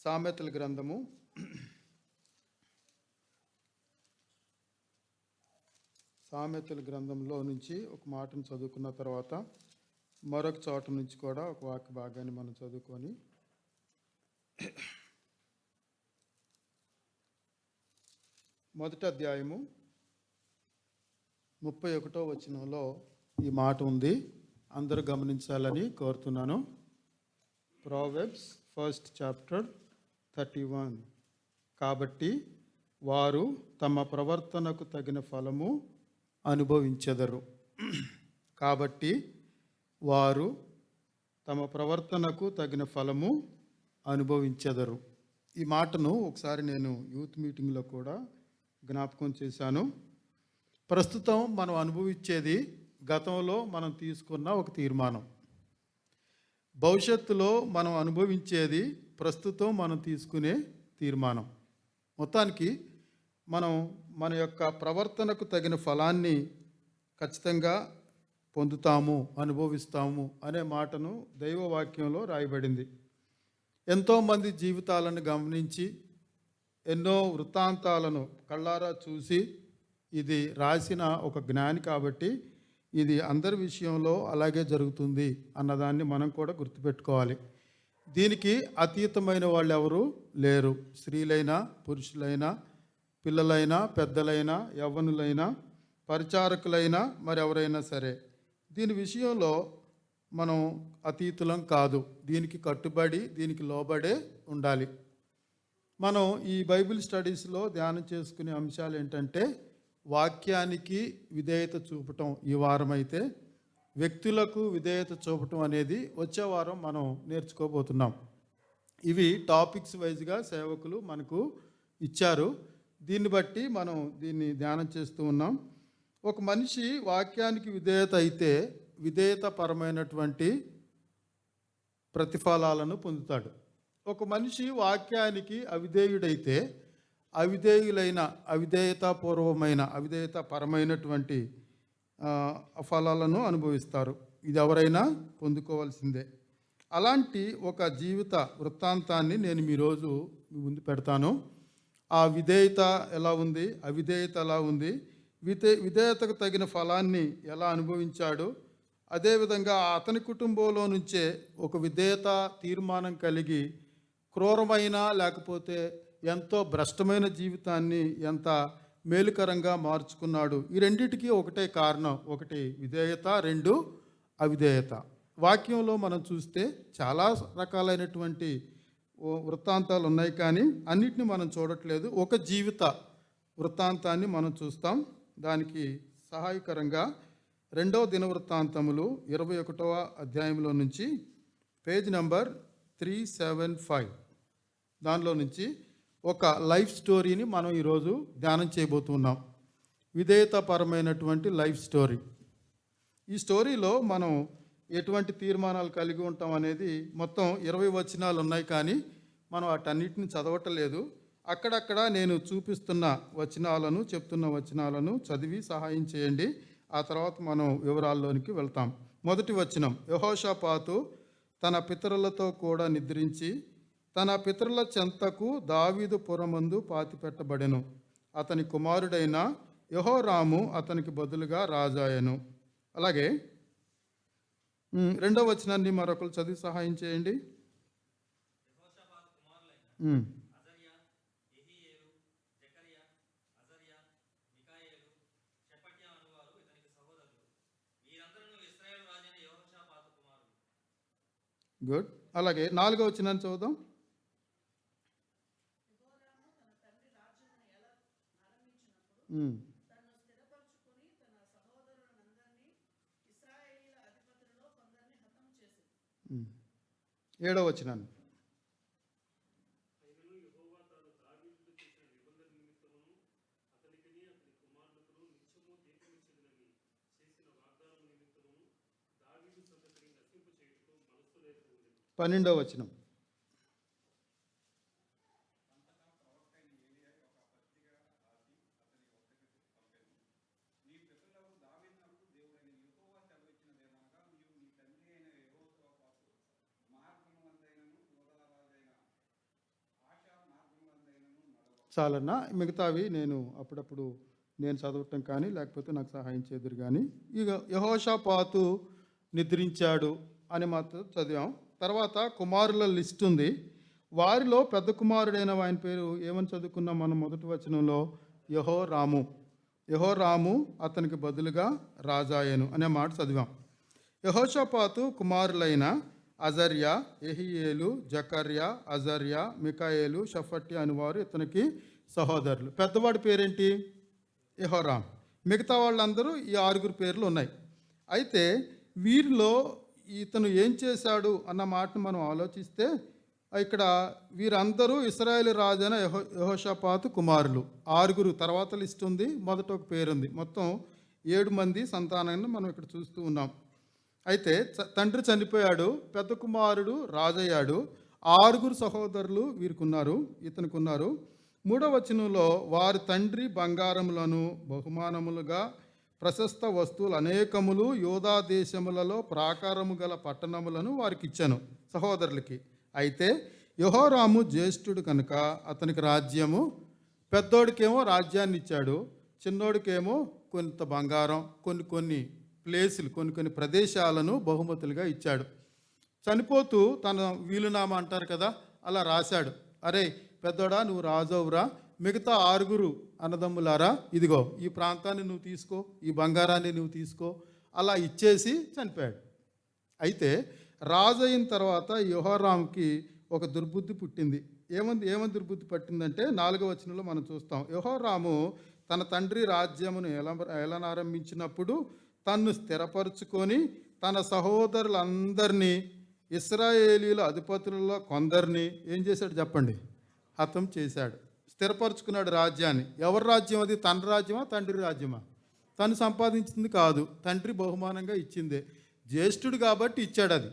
సామెతల గ్రంథము 'సామెతల' నుంచి ఒక మాటను చదువుకున్న తర్వాత మరొక చోట నుంచి కూడా ఒక వాక్య భాగాన్ని మనం చదువుకొని మొదటి అధ్యాయము 31వ వచనంలో ఈ మాట ఉంది. అందరూ గమనించాలని కోరుతున్నాను. Proverbs 1st chapter 31. కాబట్టి వారు తమ ప్రవర్తనకు తగిన ఫలము అనుభవించెదరు. కాబట్టి వారు తమ ప్రవర్తనకు తగిన ఫలము అనుభవించెదరు. ఈ మాటను ఒకసారి నేను యూత్ మీటింగ్లో కూడా జ్ఞాపకం చేశాను. ప్రస్తుతం మనం అనుభవించేది గతంలో మనం తీసుకున్న ఒక తీర్మానం. భవిష్యత్తులో మనం అనుభవించేది ప్రస్తుతం మనం తీసుకునే తీర్మానం. మొత్తానికి మనం మన యొక్క ప్రవర్తనకు తగిన ఫలాన్ని ఖచ్చితంగా పొందుతాము, అనుభవిస్తాము అనే మాటను దైవవాక్యంలో రాయబడింది. ఎంతోమంది జీవితాలను గమనించి ఎన్నో వృత్తాంతాలను కళ్ళారా చూసి ఇది రాసిన ఒక జ్ఞాని కాబట్టి ఇది అందరి విషయంలో అలాగే జరుగుతుంది అన్నదాన్ని మనం కూడా గుర్తుపెట్టుకోవాలి. దీనికి అతీతమైన వాళ్ళు ఎవరు లేరు. స్త్రీలైనా, పురుషులైనా, పిల్లలైనా, పెద్దలైనా, యవ్వనులైనా, పరిచారకులైనా, మరెవరైనా సరే దీని విషయంలో మనం అతీతులం కాదు. దీనికి కట్టుబడి, దీనికి లోబడే ఉండాలి. మనం ఈ బైబిల్ స్టడీస్లో ధ్యానం చేసుకునే అంశాలు ఏంటంటే వాక్యానికి విధేయత చూపటం ఈ వారం అయితే, వ్యక్తులకు విధేయత చూపటం అనేది వచ్చే వారం మనం నేర్చుకోబోతున్నాం. ఇవి టాపిక్స్ వైజ్గా సేవకులు మనకు ఇచ్చారు. దీన్ని బట్టి మనం దీన్ని ధ్యానం చేస్తూ ఉన్నాం. ఒక మనిషి వాక్యానికి విధేయత అయితే విధేయతపరమైనటువంటి ప్రతిఫలాలను పొందుతాడు. ఒక మనిషి వాక్యానికి అవిధేయుడైతే అవిధేయతాపరమైనటువంటి ఫలాలను అనుభవిస్తారు. ఇది ఎవరైనా పొందుకోవాల్సిందే. అలాంటి ఒక జీవిత వృత్తాంతాన్ని నేను ఈరోజు మీ ముందు పెడతాను. ఆ విధేయత ఎలా ఉంది, అవిధేయత ఎలా ఉంది, విధేయతకు తగిన ఫలాన్ని ఎలా అనుభవించాడు, అదేవిధంగా అతని కుటుంబంలో నుంచే ఒక విధేయత తీర్మానం కలిగి క్రూరమైన లేకపోతే ఎంతో భ్రష్టమైన జీవితాన్ని ఎంత మేలుకరంగా మార్చుకున్నాడు. ఈ రెండిటికి ఒకటే కారణం. ఒకటి విధేయత, రెండు అవిధేయత. వాక్యంలో మనం చూస్తే చాలా రకాలైనటువంటి వృత్తాంతాలు ఉన్నాయి, కానీ అన్నిటిని మనం చూడట్లేదు. ఒక జీవిత వృత్తాంతాన్ని మనం చూస్తాం. దానికి సహాయకరంగా 2వ దినవృత్తాంతములు 21వ అధ్యాయంలో నుంచి పేజ్ నెంబర్ 375 దానిలో నుంచి ఒక లైఫ్ స్టోరీని మనం ఈరోజు ధ్యానం చేయబోతున్నాం. విధేయతాపరమైనటువంటి లైఫ్ స్టోరీ. ఈ స్టోరీలో మనం ఎటువంటి తీర్మానాలు కలిగి ఉంటాం అనేది మొత్తం 20 వచనాలు ఉన్నాయి, కానీ మనం వాటన్నిటిని చదవటలేదు. అక్కడక్కడ నేను చూపిస్తున్న వచనాలను, చెప్తున్న వచనాలను చదివి సహాయం చేయండి. ఆ తర్వాత మనం వివరాల్లోనికి వెళ్తాం. మొదటి వచనం: యెహోషాపాతు తన పితరులతో కూడా నిద్రించి తన పితరుల చెంతకు దావీదు పురమందు పాతిపెట్టబడెను. అతని కుమారుడైన యెహోరాము అతనికి బదులుగా రాజాయను. అలాగే 2వ వచనాన్ని మరొకరు చదివి సహాయం చేయండి. గుడ్. అలాగే 4వ వచనాన్ని చదువుదాం. ఏడవ వచనాన్ని. పన్నెండవ వచనం. చాలన్నా మిగతావి నేను అప్పుడప్పుడు నేను చదవటం కానీ లేకపోతే నాకు సహాయం చేదురు కానీ. ఇక యెహోషాపాతు నిద్రించాడు అని మాత్రం చదివాం. తర్వాత కుమారుల లిస్ట్ ఉంది. వారిలో పెద్ద కుమారుడైన ఆయన పేరు ఏమని చదువుకున్నాం మనం మొదటి వచనంలో? యెహోరాము. యెహోరాము అతనికి బదులుగా రాజాయను అనే మాట చదివాం. యెహోషాపాతు కుమారులైన అజర్యా, యెహీయేలు, జకర్యా, అజర్యా, మికాయేలు, షఫట్య అనువారు ఇతనికి సహోదరులు. పెద్దవాడి పేరేంటి? యెహోరాం. మిగతా వాళ్ళందరూ ఈ 6 పేర్లు ఉన్నాయి. అయితే వీరిలో ఇతను ఏం చేశాడు అన్న మాటను మనం ఆలోచిస్తే ఇక్కడ వీరందరూ ఇశ్రాయేలు రాజైన యెహోషాపాతు కుమారులు. 6 తర్వాత లిస్ట్ ఉంది, మొదట ఒక పేరుంది. మొత్తం 7 మంది సంతానాన్ని మనం ఇక్కడ చూస్తూ ఉన్నాం. అయితే తండ్రి చనిపోయాడు, పెద్ద కుమారుడు రాజయ్యాడు. 6 సహోదరులు వీరికున్నారు, ఇతనుకున్నారు. 3వ వచనంలో వారి తండ్రి బంగారములను బహుమానములుగా ప్రశస్త వస్తువులు అనేకములు యోధా దేశములలో ప్రాకారము గల పట్టణములను వారికి ఇచ్చాను సహోదరులకి. అయితే యెహోరాము జ్యేష్ఠుడు కనుక అతనికి రాజ్యము, పెద్దోడికేమో రాజ్యాన్ని ఇచ్చాడు, చిన్నోడికేమో కొంత బంగారం, కొన్ని ప్లేసులు, కొన్ని ప్రదేశాలను బహుమతులుగా ఇచ్చాడు. చనిపోతూ తన వీలునామా అంటారు కదా, అలా రాశాడు. అరే పెద్దోడా, నువ్వు రాజవురా, మిగతా 6 అన్నదమ్ములారా, ఇదిగో ఈ ప్రాంతాన్ని నువ్వు తీసుకో, ఈ బంగారాన్ని నువ్వు తీసుకో, అలా ఇచ్చేసి చనిపోయాడు. అయితే రాజు అయిన తర్వాత యెహోరాముకి ఒక దుర్బుద్ధి పుట్టింది. ఏమని దుర్బుద్ధి పట్టిందంటే 4వ వచనంలో మనం చూస్తాం. యెహోరాము తన తండ్రి రాజ్యమును ఏలనారంభించినప్పుడు తన్ను స్థిరపరుచుకొని తన సహోదరులందరినీ, ఇశ్రాయేలీల అధిపతులలో కొందరిని ఏం చేశాడు చెప్పండి? హతం చేశాడు. స్థిరపరుచుకున్నాడు రాజ్యాన్ని. ఎవరి రాజ్యం అది? తన రాజ్యమా, తండ్రి రాజ్యమా? తను సంపాదించింది కాదు, తండ్రి బహుమానంగా ఇచ్చిందే. జ్యేష్ఠుడు కాబట్టి ఇచ్చాడు అది.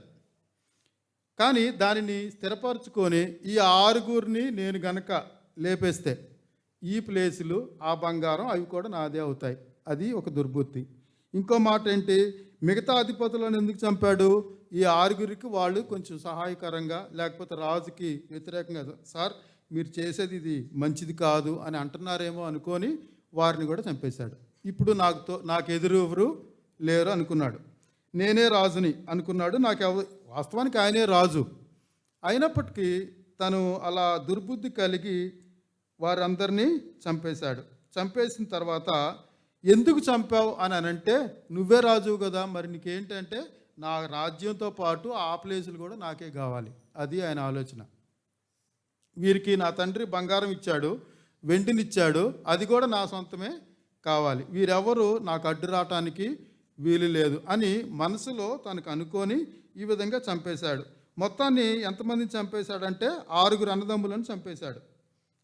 కానీ దానిని స్థిరపరచుకొని ఈ 6 నేను గనక లేపేస్తే ఈ ప్లేసులు, ఆ బంగారం, అవి కూడా నాదే అవుతాయి. అది ఒక దుర్బుద్ధి. ఇంకో మాట ఏంటి? మిగతా అధిపతులను ఎందుకు చంపాడు? ఈ 6 వాళ్ళు కొంచెం సహాయకరంగా, లేకపోతే రాజుకి వ్యతిరేకంగా, సార్ మీరు చేసేది ఇది మంచిది కాదు అని అంటున్నారేమో అనుకొని వారిని కూడా చంపేశాడు. ఇప్పుడు నాకు ఎదురు ఎవరు లేరు అనుకున్నాడు. నేనే రాజుని అనుకున్నాడు. వాస్తవానికి ఆయనే రాజు. అయినప్పటికీ తను అలా దుర్బుద్ధి కలిగి వారందరినీ చంపేశాడు. చంపేసిన తర్వాత ఎందుకు చంపావు అని అంటే, నువ్వే రాజువు కదా, మరి నీకేంటంటే నా రాజ్యంతో పాటు ఆ ప్లేసులు కూడా నాకే కావాలి. అది ఆయన ఆలోచన. వీరికి నా తండ్రి బంగారం ఇచ్చాడు, వెండినిచ్చాడు, అది కూడా నా సొంతమే కావాలి. వీరెవరు నాకు అడ్డు రావటానికి వీలు లేదు అని మనసులో తనకు అనుకొని ఈ విధంగా చంపేశాడు. మొత్తాన్ని ఎంతమందిని చంపేశాడంటే 6 అన్నదమ్ములను చంపేశాడు.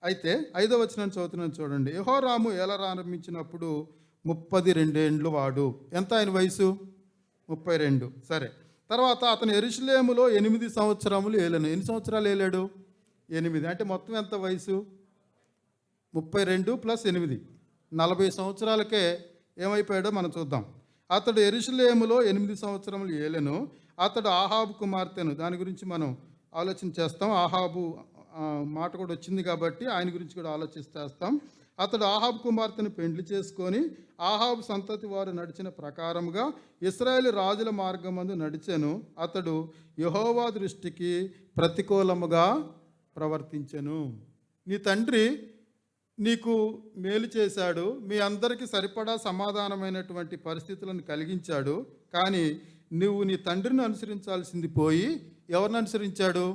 అయితే 5వ వచనం చదువుతున్నాను చూడండి. యెహోరాము ఏలనారంభించినప్పుడు 32 ఏండ్లు వాడు. ఎంత ఆయన వయసు? 32. సరే. తర్వాత అతను యెరూషలేములో 8 సంవత్సరములు ఏలాను. ఎన్ని సంవత్సరాలు ఏలాడు? 8. అంటే మొత్తం ఎంత వయసు? 32 + 8, 40 సంవత్సరాలకే ఏమైపోయాడో మనం చూద్దాం. అతడు యెరూషలేములో 8 సంవత్సరములు ఏలెను. అతడు ఆహాబు కుమార్తెను, దాని గురించి మనం ఆలోచన చేస్తాం. ఆహాబు మాట కూడా వచ్చింది కాబట్టి ఆయన గురించి కూడా ఆలోచిస్తాం. అతడు ఆహాబు కుమార్తెను పెండ్లి చేసుకొని ఆహాబు సంతతి వారు నడిచిన ప్రకారముగా ఇశ్రాయేలు రాజుల మార్గమందు నడిచెను. అతడు యెహోవా దృష్టికి ప్రతికూలముగా ప్రవర్తించెను. నీ తండ్రి నీకు మేలు చేశాడు, మీ అందరికీ సరిపడా సమాధానమైనటువంటి పరిస్థితులను కలిగించాడు. కానీ నువ్వు నీ తండ్రిని అనుసరించాల్సింది పోయి ఎవరిని అనుసరించాడు?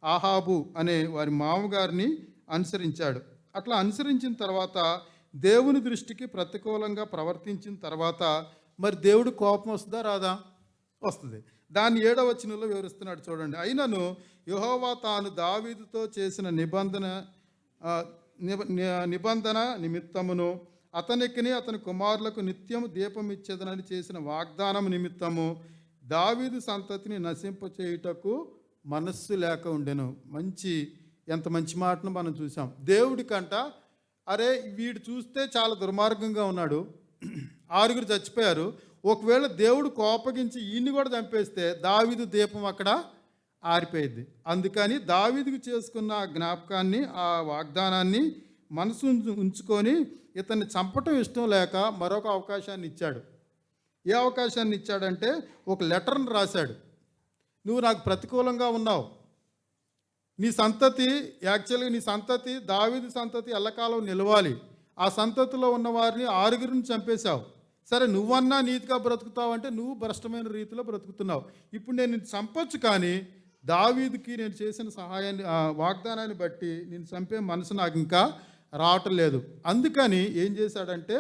ఆహాబు అనే వారి మామగారిని అనుసరించాడు. అట్లా అనుసరించిన తర్వాత దేవుని దృష్టికి ప్రతికూలంగా ప్రవర్తించిన తర్వాత మరి దేవుడు కోపం వస్తుందా రాదా? వస్తుంది. దాన్ని 7వ వచనంలో వివరిస్తున్నాడు చూడండి. అయినను యెహోవా తాను దావీదుతో చేసిన నిబంధన నిమిత్తమును అతనికిని అతని కుమారులకు నిత్యము దీపం ఇచ్చేదనని చేసిన వాగ్దానం నిమిత్తము దావీదు సంతతిని నశింపచేయుటకు మనస్సు లేక ఉండెను. ఎంత మంచి మాటను మనం చూసాం. దేవుడికంట అరే వీడు చూస్తే చాలా దుర్మార్గంగా ఉన్నాడు, 6 చచ్చిపోయారు, ఒకవేళ దేవుడు కోపగించి ఈయన్ని కూడా చంపేస్తే దావీదు దీపం అక్కడ ఆరిపోయింది. అందుకని దావీదుకు చేసుకున్న ఆ జ్ఞాపకాన్ని, ఆ వాగ్దానాన్ని మనసు ఉంచుకొని ఇతన్ని చంపటం ఇష్టం లేక మరొక అవకాశాన్ని ఇచ్చాడు. ఏ అవకాశాన్ని ఇచ్చాడంటే ఒక లెటర్ని రాశాడు. నువ్వు నాకు ప్రతికూలంగా ఉన్నావు, నీ సంతతి దావీదు సంతతి ఎల్లకాలం నిలవాలి, ఆ సంతతిలో ఉన్న వారిని 6 చంపేశావు. సరే, నువ్వన్నా నీతిగా బ్రతుకుతావు అంటే నువ్వు భ్రష్టమైన రీతిలో బ్రతుకుతున్నావు. ఇప్పుడు నేను నిన్ను చంపొచ్చు, కానీ దావీదుకి నేను చేసిన సహాయాన్ని వాగ్దానాన్ని బట్టి నేను చంపే మనసు నాకు ఇంకా రావటం లేదు. అందుకని ఏం చేశాడంటే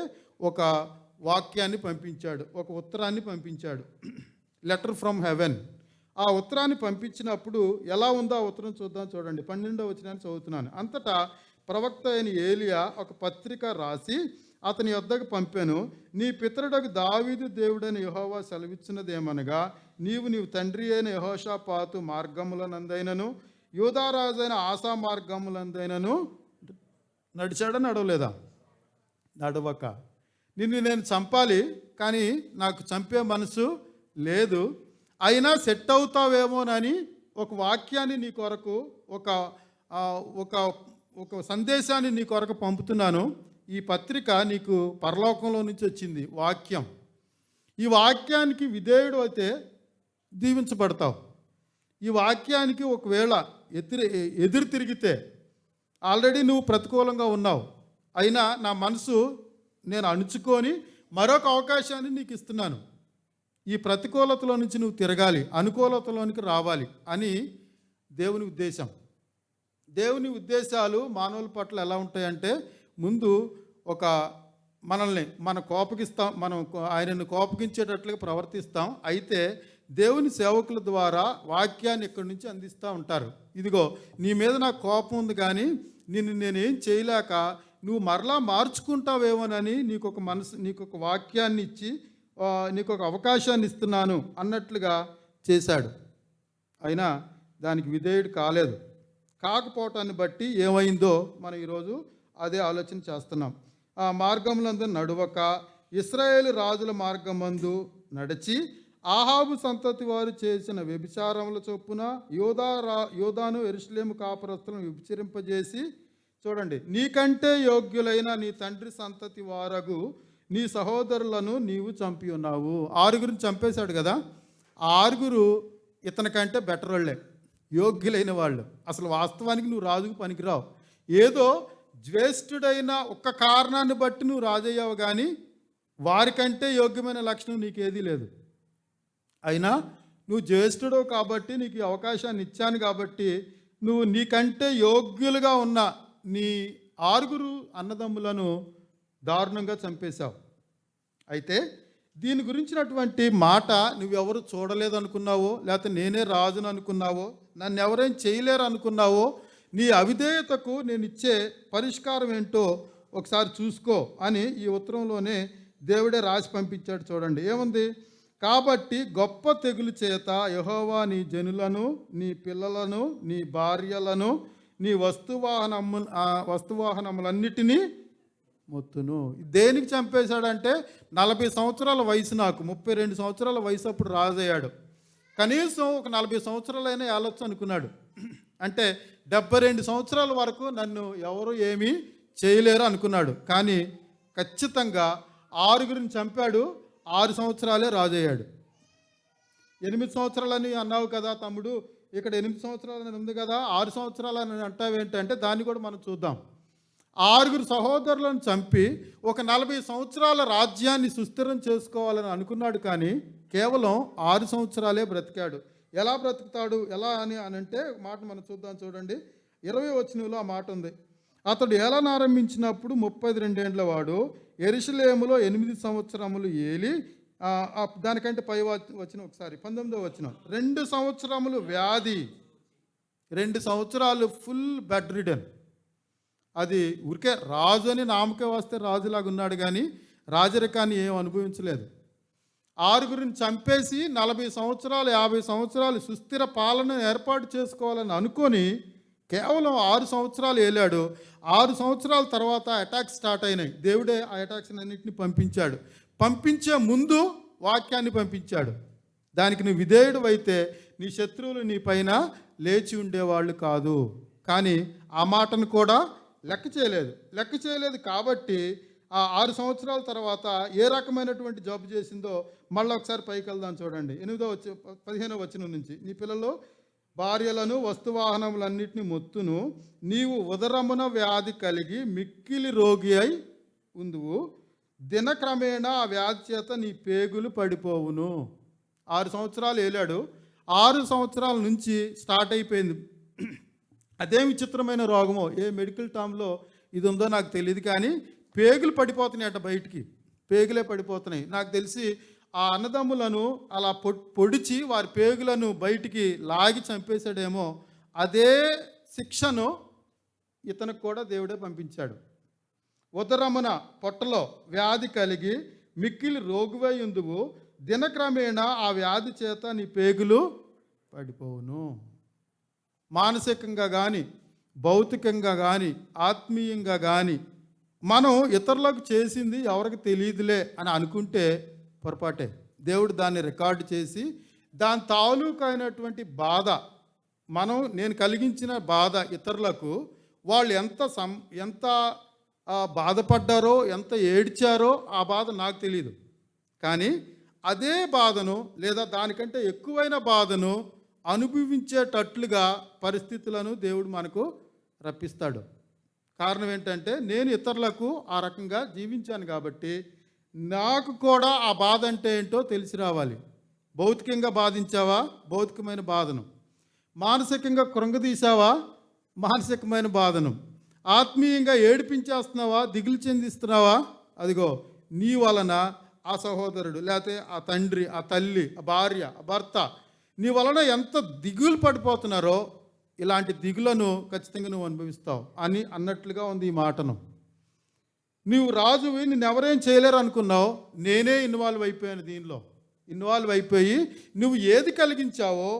ఒక వాక్యాన్ని పంపించాడు, ఒక ఉత్తరాన్ని పంపించాడు, లెటర్ ఫ్రమ్ హెవెన్. ఆ ఉత్తరాన్ని పంపించినప్పుడు ఎలా ఉందో ఆ ఉత్తరం చూడండి. 12వ వచనాన్ని చదువుతున్నాను. అంతటా ప్రవక్త అయిన ఏలియా ఒక పత్రిక రాసి అతని యొద్దకు పంపాను. నీ పితరుడకు దావీదు దేవుడైన యెహోవా సెలవిచ్చినదేమనగా, నీవు తండ్రి అయిన యెహోషాపాతు మార్గములనందైనను యూదారాజైన ఆసా మార్గములందైనను నడిచాడా నడవలేదా? నడవక నిన్ను నేను చంపాలి, కానీ నాకు చంపే మనసు లేదు, అయినా సెట్ అవుతావేమోనని ఒక వాక్యాన్ని నీ కొరకు ఒక సందేశాన్ని నీ కొరకు పంపుతున్నాను. ఈ పత్రిక నీకు పరలోకంలో నుంచి వచ్చింది వాక్యం. ఈ వాక్యానికి విధేయుడు అయితే దీవించబడతావు. ఈ వాక్యానికి ఒకవేళ ఎదురు తిరిగితే ఆల్రెడీ నువ్వు ప్రతికూలంగా ఉన్నావు, అయినా నా మనసు నేను అణుచుకొని మరొక అవకాశాన్ని నీకు ఇస్తున్నాను. ఈ ప్రతికూలతలో నుంచి నువ్వు తిరగాలి, అనుకూలతలోనికి రావాలి అని దేవుని ఉద్దేశం. దేవుని ఉద్దేశాలు మానవుల పట్ల ఎలా ఉంటాయంటే, ముందు మన కోపగిస్తాం, మనం ఆయనను కోపగించేటట్లుగా ప్రవర్తిస్తాం. అయితే దేవుని సేవకుల ద్వారా వాక్యాన్ని ఇక్కడి నుంచి అందిస్తూ ఉంటారు. ఇదిగో నీ మీద నాకు కోపం ఉంది, కానీ నేనేం చేయలేక నువ్వు మరలా మార్చుకుంటావేమోనని నీకు ఒక వాక్యాన్ని ఇచ్చి నీకు ఒక అవకాశాన్ని ఇస్తున్నాను అన్నట్లుగా చేశాడు. అయినా దానికి విధేయుడు కాలేదు. కాకపోవటాన్ని బట్టి ఏమైందో మనం ఈరోజు అదే ఆలోచన చేస్తున్నాం. ఆ మార్గములందు నడువక ఇశ్రాయేలు రాజుల మార్గమందు నడిచి ఆహాబు సంతతి వారు చేసిన వ్యభిచారముల చొప్పున యోదాను యెరూషలేము కాపురస్తులను వ్యభిచరింపజేసి, చూడండి, నీకంటే యోగ్యులైన నీ తండ్రి సంతతి వారగు నీ సహోదరులను నీవు చంపి ఉన్నావు. 6 చంపేశాడు కదా. ఆ 6 ఇతనికంటే బెటర్ వాళ్ళే, యోగ్యులైన వాళ్ళు. అసలు వాస్తవానికి నువ్వు రాజుకు పనికిరావు. ఏదో జ్యేష్ఠుడైన ఒక్క కారణాన్ని బట్టి నువ్వు రాజయ్యావు, కానీ వారికంటే యోగ్యమైన లక్షణం నీకేదీ లేదు. అయినా నువ్వు జ్యేష్ఠుడు కాబట్టి నీకు ఈ అవకాశాన్ని ఇచ్చాను కాబట్టి నువ్వు నీకంటే యోగ్యులుగా ఉన్న నీ 6 అన్నదమ్ములను దారుణంగా చంపేశావు. అయితే దీని గురించినటువంటి మాట నువ్వెవరు చూడలేదనుకున్నావో, లేకపోతే నేనే రాజును అనుకున్నావో, నన్ను ఎవరేం చేయలేరు అనుకున్నావో, నీ అవిధేయతకు నేను ఇచ్చే పరిష్కారం ఏంటో ఒకసారి చూసుకో అని ఈ ఉత్తరంలోనే దేవుడే రాసి పంపించాడు. చూడండి ఏముంది. కాబట్టి గొప్ప తెగులు చేత యెహోవా నీ జనులను, నీ పిల్లలను, నీ భార్యలను, నీ వస్తువాహనములన్నిటినీ మొత్తును. దేనికి చంపేశాడంటే 40 సంవత్సరాల వయసు, నాకు 32 సంవత్సరాల వయసు అప్పుడు రాజయ్యాడు. కనీసం ఒక 40 సంవత్సరాలైనా ఏలొచ్చు అనుకున్నాడు. అంటే 72 సంవత్సరాల వరకు నన్ను ఎవరు ఏమీ చేయలేరు అనుకున్నాడు. కానీ ఖచ్చితంగా 6 చంపాడు. 6 సంవత్సరాలే రాజయ్యాడు. 8 సంవత్సరాలని అన్నావు కదా తమ్ముడు, ఇక్కడ 8 సంవత్సరాలని ఉంది కదా, 6 సంవత్సరాలని అంటావేంటంటే దాన్ని కూడా మనం చూద్దాం. 6 సహోదరులను చంపి ఒక 40 సంవత్సరాల రాజ్యాన్ని సుస్థిరం చేసుకోవాలని అనుకున్నాడు. కానీ కేవలం 6 సంవత్సరాలే బ్రతికాడు. ఎలా బ్రతుకుతాడు, ఎలా అని అంటే మాట మనం చూద్దాం. చూడండి 20వ వచనంలో ఆ మాట ఉంది. అతడు ఏలన ఆరంభించినప్పుడు 32 ఏండ్ల వాడు, యెరూషలేములో 8 సంవత్సరములు ఏలి, దానికంటే పై వచ్చిన ఒకసారి 19వ వచనం, 2 సంవత్సరములు వ్యాధి, 2 సంవత్సరాలు ఫుల్ బెడ్ రిడన్. అది ఊరికే రాజు అని నామకే వస్తే రాజులాగా ఉన్నాడు, కానీ రాజరికాన్ని ఏం అనుభవించలేదు. 6 చంపేసి 40 సంవత్సరాలు 50 సంవత్సరాలు సుస్థిర పాలన ఏర్పాటు చేసుకోవాలని అనుకొని కేవలం 6 సంవత్సరాలు ఏలాడు. 6 సంవత్సరాల తర్వాత అటాక్స్ స్టార్ట్ అయినాయి. దేవుడే ఆ అటాక్స్ అన్నింటినీ పంపించాడు. పంపించే ముందు వాక్యాన్ని పంపించాడు. దానికి నువ్వు విధేయుడు అయితే నీ శత్రువులు నీ పైన లేచి ఉండేవాళ్ళు కాదు. కానీ ఆ మాటను కూడా లెక్క చేయలేదు కాబట్టి ఆ 6 సంవత్సరాల తర్వాత ఏ రకమైనటువంటి జబ్బు చేసిందో మళ్ళీ ఒకసారి పైకి వెళ్దాం చూడండి. 15వ వచనం నుంచి, నీ పిల్లలు భార్యలను వస్తువాహనములన్నిటిని మొత్తును, నీవు ఉదరమున వ్యాధి కలిగి మిక్కిలి రోగి అయి ఉందువు, దినక్రమేణా ఆ వ్యాధి చేత నీ పేగులు పడిపోవును. 6 సంవత్సరాలు ఏలాడు. 6 సంవత్సరాల నుంచి స్టార్ట్ అయిపోయింది. అదేం విచిత్రమైన రోగమో, ఏ మెడికల్ టర్మ్లో ఇది ఉందో నాకు తెలియదు, కానీ పేగులు పడిపోతున్నాయి అట, బయటికి పేగులే పడిపోతున్నాయి. నాకు తెలిసి ఆ అన్నదమ్ములను అలా పొడిచి వారి పేగులను బయటికి లాగి చంపేశాడేమో. అదే శిక్షను ఇతనికి కూడా దేవుడే పంపించాడు. ఉదరమున పొట్టలో వ్యాధి కలిగి మిక్కిలి రోగువై ఉందువు, దినక్రమేణా ఆ వ్యాధి చేత నీ పేగులు పడిపోవును. మానసికంగా కానీ, భౌతికంగా కానీ, ఆత్మీయంగా కానీ మనం ఇతరులకు చేసింది ఎవరికి తెలియదులే అని అనుకుంటే పొరపాటే. దేవుడు దాన్ని రికార్డు చేసి దాని తాలూకు అయినటువంటి బాధ, నేను కలిగించిన బాధ ఇతరులకు వాళ్ళు ఎంత బాధపడ్డారో, ఎంత ఏడ్చారో ఆ బాధ నాకు తెలియదు. కానీ అదే బాధను లేదా దానికంటే ఎక్కువైన బాధను అనుభవించేటట్లుగా పరిస్థితులను దేవుడు మనకు రప్పిస్తాడు. కారణం ఏంటంటే, నేను ఇతరులకు ఆ రకంగా జీవించాను కాబట్టి నాకు కూడా ఆ బాధ అంటే ఏంటో తెలిసి రావాలి. భౌతికంగా బాధించావా, భౌతికమైన బాధను. మానసికంగా కృంగదీశావా, మానసికమైన బాధను. ఆత్మీయంగా ఏడిపించేస్తున్నావా, దిగులు చెందిస్తున్నావా, అదిగో నీ వలన ఆ సహోదరుడు, లేకపోతే ఆ తండ్రి, ఆ తల్లి, ఆ భార్య, ఆ భర్త నీ వలన ఎంత దిగులు పడిపోతున్నారో, ఇలాంటి దిగులను ఖచ్చితంగా నువ్వు అనుభవిస్తావు అని అన్నట్లుగా ఉంది ఈ మాటను. నువ్వు రాజువి, నిన్నెవరేం చేయలేరు అనుకున్నావు, నేనే ఇన్వాల్వ్ అయిపోయాను దీనిలో. ఇన్వాల్వ్ అయిపోయి నువ్వు ఏది కలిగించావో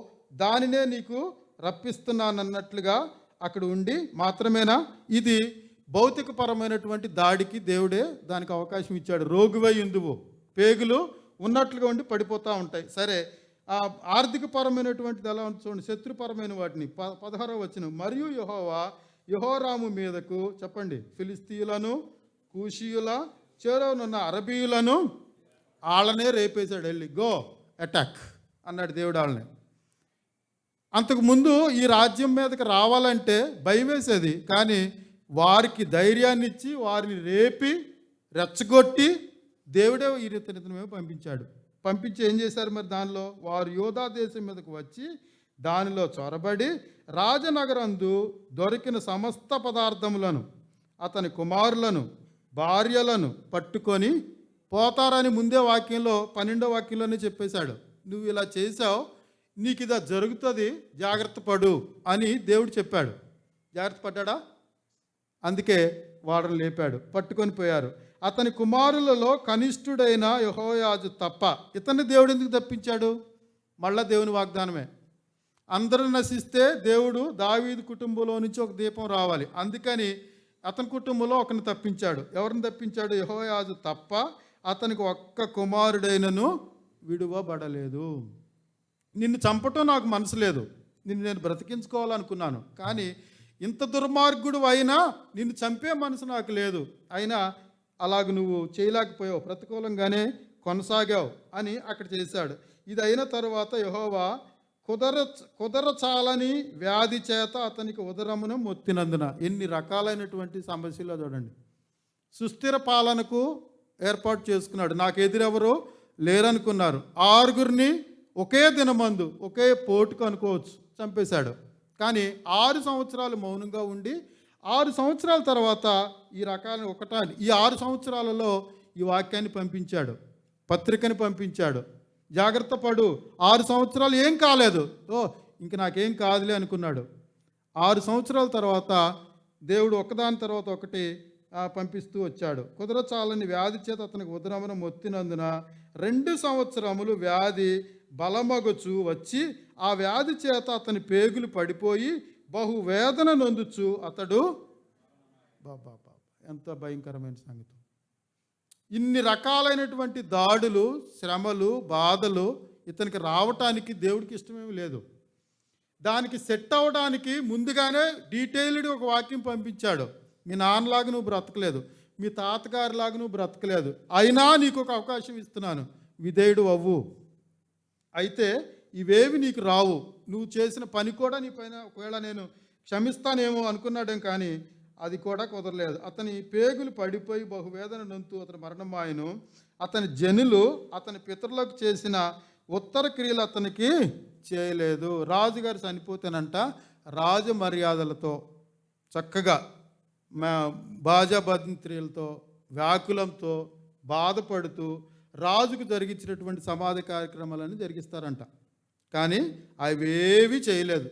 దానినే నీకు రప్పిస్తున్నానన్నట్లుగా అక్కడ ఉండి మాత్రమేనా, ఇది భౌతికపరమైనటువంటి దాడికి దేవుడే దానికి అవకాశం ఇచ్చాడు. రోగివై ఉందువు, పేగులు ఉన్నట్లుగా ఉండి పడిపోతూ ఉంటాయి. సరే, ఆర్థికపరమైనటువంటిది ఎలా ఉంది చూడండి, శత్రుపరమైన వాటిని 16వ వచనం, మరియు యెహోవా యెహోరాము మీదకు, చెప్పండి, ఫిలిస్తీయులను, కూషీయుల, చేరవనున్న అరబీయులను వాళ్ళనే రేపేశాడు. వెళ్ళి గో అటాక్ అన్నాడు దేవుడు వాళ్ళని. అంతకుముందు ఈ రాజ్యం మీదకి రావాలంటే భయం వేసేది, కానీ వారికి ధైర్యాన్ని ఇచ్చి వారిని రేపి రెచ్చగొట్టి దేవుడే ఈ రీతిని పంపించాడు. పంపించి ఏం చేశారు మరి, దానిలో వారు యోధా దేశం మీదకు వచ్చి దానిలో చొరబడి రాజనగరందు దొరికిన సమస్త పదార్థములను, అతని కుమారులను, భార్యలను పట్టుకొని పోతారని ముందే వాక్యంలో 12వ వాక్యంలోనే చెప్పేశాడు. నువ్వు ఇలా చేసావు, నీకు ఇది జరుగుతుంది, జాగ్రత్త పడు అని దేవుడు చెప్పాడు. జాగ్రత్త పడ్డా? అందుకే వాడని లేపాడు, పట్టుకొని పోయారు. అతని కుమారులలో కనిష్ఠుడైన యెహోయాజు తప్ప. ఇతన్ని దేవుడు ఎందుకు తప్పించాడు? మళ్ళా దేవుని వాగ్దానమే. అందరూ నశిస్తే దేవుడు దావీదు కుటుంబంలో నుంచి ఒక దీపం రావాలి. అందుకని అతని కుటుంబంలో ఒకరిని తప్పించాడు. ఎవరిని తప్పించాడు? యెహోయాజు తప్ప అతనికి ఒక్క కుమారుడైనను విడువబడలేదు. నిన్ను చంపటం నాకు మనసు లేదు, నిన్ను నేను బ్రతికించుకోవాలనుకున్నాను, కానీ ఇంత దుర్మార్గుడు అయినా నిన్ను చంపే మనసు నాకు లేదు. అయినా అలాగ నువ్వు చేయలేకపోయావు, ప్రతికూలంగానే కొనసాగావు అని అక్కడ చేశాడు. ఇది అయిన తర్వాత యెహోవా కుదరచాలని వ్యాధి చేత అతనికి ఉదరమును మొత్తినందున. ఎన్ని రకాలైనటువంటి సమస్యలు చూడండి. సుస్థిర పాలనకు ఏర్పాటు చేసుకున్నాడు. నాకు ఎదురెవరో లేరనుకున్నారు. 6గురిని ఒకే దినమందు ఒకే పోటుకు అనుకోవచ్చు చంపేశాడు. కానీ 6 సంవత్సరాలు మౌనంగా ఉండి 6 సంవత్సరాల తర్వాత ఈ రకాలను ఈ 6 సంవత్సరాలలో ఈ వాక్యాన్ని పంపించాడు, పత్రికని పంపించాడు. జాగ్రత్త పడు, 6 సంవత్సరాలు ఏం కాలేదు, ఇంక నాకేం కాదులే అనుకున్నాడు. 6 సంవత్సరాల తర్వాత దేవుడు ఒకదాని తర్వాత ఒకటి పంపిస్తూ వచ్చాడు. కుదరచాలని వ్యాధి చేత అతనికి ఉదరమున మొత్తినందున 2 సంవత్సరములు వ్యాధి బలమగుచు వచ్చి ఆ వ్యాధి చేత అతని పేగులు పడిపోయి బహు వేదన నొందుచు అతడు బాబా ఎంత భయంకరమైన సంగతి. ఇన్ని రకాలైనటువంటి దాడులు, శ్రమలు, బాధలు ఇతనికి రావటానికి దేవుడికి ఇష్టమేమి లేదు. దానికి సెట్ అవ్వడానికి ముందుగానే డీటెయిల్డ్ ఒక వాక్యం పంపించాడు. మీ నాన్నలాగా నువ్వు బ్రతకలేదు, మీ తాతగారిలాగా నువ్వు బ్రతకలేదు, అయినా నీకు ఒక అవకాశం ఇస్తున్నాను, విధేయుడు అవ్వు. అయితే ఇవేవి నీకు రావు, నువ్వు చేసిన పని కూడా నీ పైన ఒకవేళ నేను క్షమిస్తానేమో అనుకున్నాడేం, కానీ అది కూడా కుదరలేదు. అతని పేగులు పడిపోయి బహువేదన నొంతు అతని మరణమాయను. అతని జనులు అతని పితరులకు చేసిన ఉత్తర క్రియలు అతనికి చేయలేదు. రాజుగారు చనిపోతేనంట రాజ మర్యాదలతో చక్కగా బాజాబంత్రీలతో వ్యాకులంతో బాధపడుతూ రాజుకు జరిగించినటువంటి సమాధి కార్యక్రమాలన్నీ జరిగిస్తారంట. కానీ అవేవి చేయలేదు.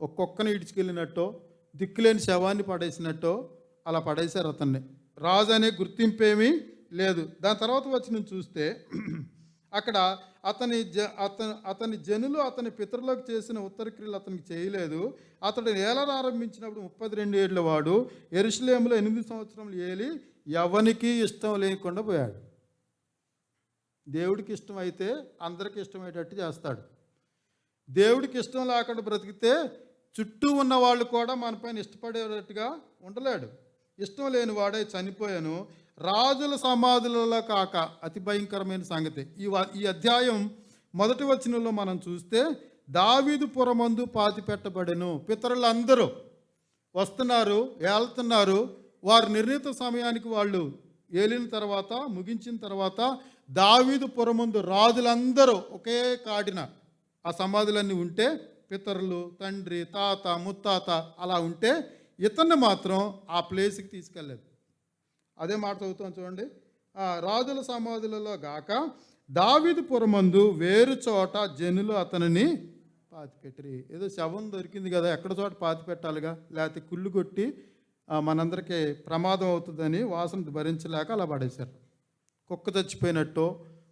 ఒక్కొక్కని ఇడ్చుకెళ్ళినట్టో దిక్కులేని శవాన్ని పడేసినట్టో అలా పడేశారు అతన్ని. రాజు అనే గుర్తింపేమీ లేదు. దాని తర్వాత వచ్చి నేను చూస్తే అక్కడ అతని జనులు అతని పితరులకు చేసిన ఉత్తర క్రియలు అతనికి చేయలేదు. అతడు ఏలన ఆరంభించినప్పుడు 32 ఏళ్ల వాడు యెరూషలేములో 8 సంవత్సరములు ఏలి ఎవనికి ఇష్టం లేకుండా పోయాడు. దేవుడికి ఇష్టం అయితే అందరికీ ఇష్టమయ్యేటట్టు చేస్తాడు. దేవుడికి ఇష్టం లేకుండా బ్రతికితే చుట్టూ ఉన్న వాళ్ళు కూడా మనపైన ఇష్టపడేటట్టుగా ఉండలేడు. ఇష్టం లేని వాడే చనిపోయాను. రాజుల సమాధులలో కాక అతి భయంకరమైన సంగతి ఈ అధ్యాయం మొదటి వచనంలో మనం చూస్తే దావీదు పురమందు పాతిపెట్టబడెను. పితరులందరూ వస్తున్నారు, ఏళ్తున్నారు. వారు నిర్ణీత సమయానికి వాళ్ళు ఏలిన తర్వాత ముగించిన తర్వాత దావీదు పురమందు రాజులందరూ ఒకే కాడిన ఆ సమాధులన్నీ ఉంటే, పితరులు, తండ్రి, తాత, ముత్తాత అలా ఉంటే ఇతన్ని మాత్రం ఆ ప్లేస్కి తీసుకెళ్ళలేదు. అదే మాట చదువుతాం చూడండి. రాజుల సమాధులలో గాక దావీదు పురమందు వేరు చోట జనులు అతనిని పాతిపెట్టిరి. ఏదో శవం దొరికింది కదా, ఎక్కడ చోట పాతిపెట్టాలిగా, లేకపోతే కుళ్ళు కొట్టి మనందరికీ ప్రమాదం అవుతుందని వాసన భరించలేక అలా పడేశారు. కుక్క చచ్చిపోయినట్టు,